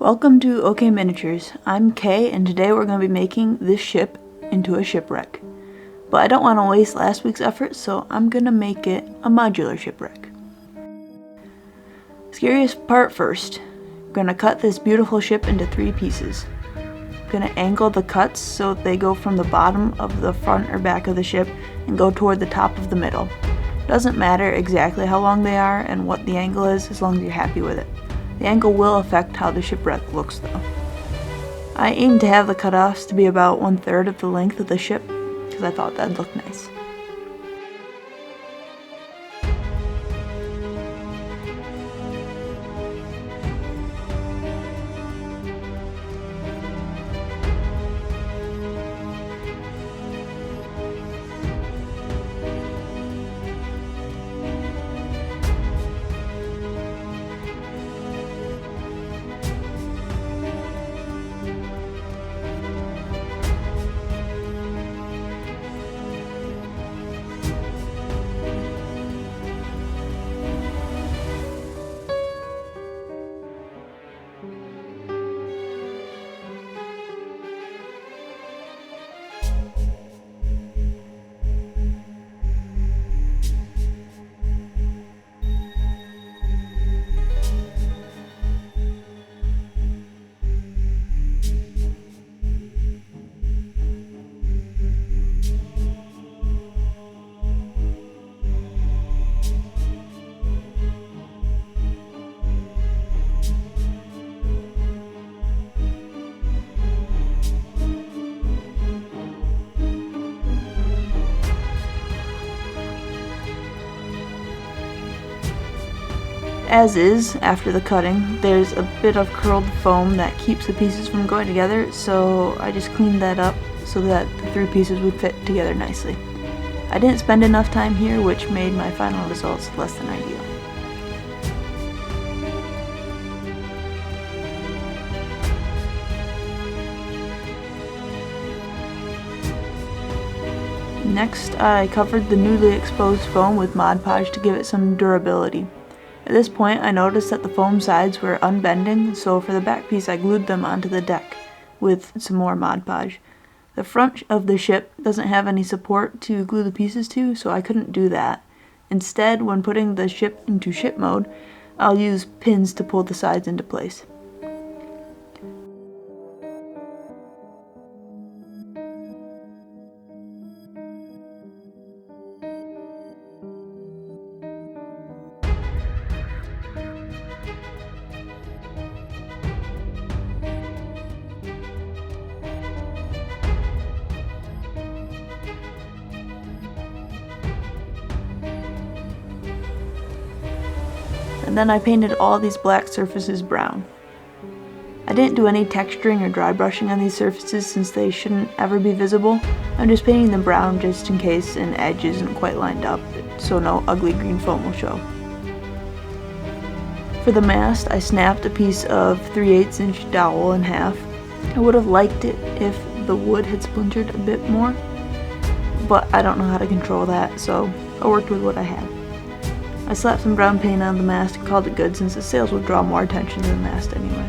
Welcome to OK Miniatures. I'm Kay, and today we're going to be making this ship into a shipwreck. But I don't want to waste last week's effort, so I'm going to make it a modular shipwreck. Scariest part first. We're going to cut this beautiful ship into 3 pieces. I'm going to angle the cuts so they go from the bottom of the front or back of the ship and go toward the top of the middle. Doesn't matter exactly how long they are and what the angle is as long as you're happy with it. The angle will affect how the shipwreck looks though. I aimed to have the cutoffs to be about 1/3 of the length of the ship because I thought that'd look nice. As is, after the cutting, there's a bit of curled foam that keeps the pieces from going together, so I just cleaned that up so that the 3 pieces would fit together nicely. I didn't spend enough time here, which made my final results less than ideal. Next, I covered the newly exposed foam with Mod Podge to give it some durability. At this point, I noticed that the foam sides were unbending, so for the back piece I glued them onto the deck with some more Mod Podge. The front of the ship doesn't have any support to glue the pieces to, so I couldn't do that. Instead, when putting the ship into ship mode, I'll use pins to pull the sides into place. And then I painted all these black surfaces brown. I didn't do any texturing or dry brushing on these surfaces since they shouldn't ever be visible. I'm just painting them brown just in case an edge isn't quite lined up, so no ugly green foam will show. For the mast, I snapped a piece of 3/8 inch dowel in half. I would have liked it if the wood had splintered a bit more, but I don't know how to control that, so I worked with what I had. I slapped some brown paint on the mast and called it good since the sails would draw more attention to the mast anyway.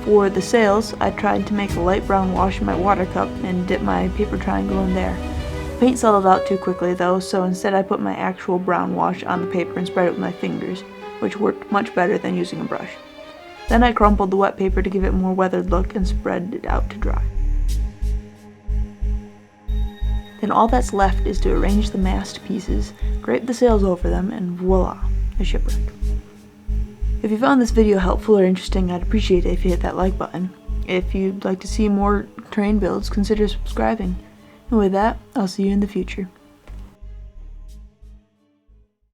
For the sails, I tried to make a light brown wash in my water cup and dip my paper triangle in there. The paint settled out too quickly though, so instead I put my actual brown wash on the paper and spread it with my fingers, which worked much better than using a brush. Then I crumpled the wet paper to give it a more weathered look and spread it out to dry. Then all that's left is to arrange the mast pieces, drape the sails over them, and voila, a shipwreck. If you found this video helpful or interesting, I'd appreciate it if you hit that like button. If you'd like to see more terrain builds, consider subscribing. And with that, I'll see you in the future.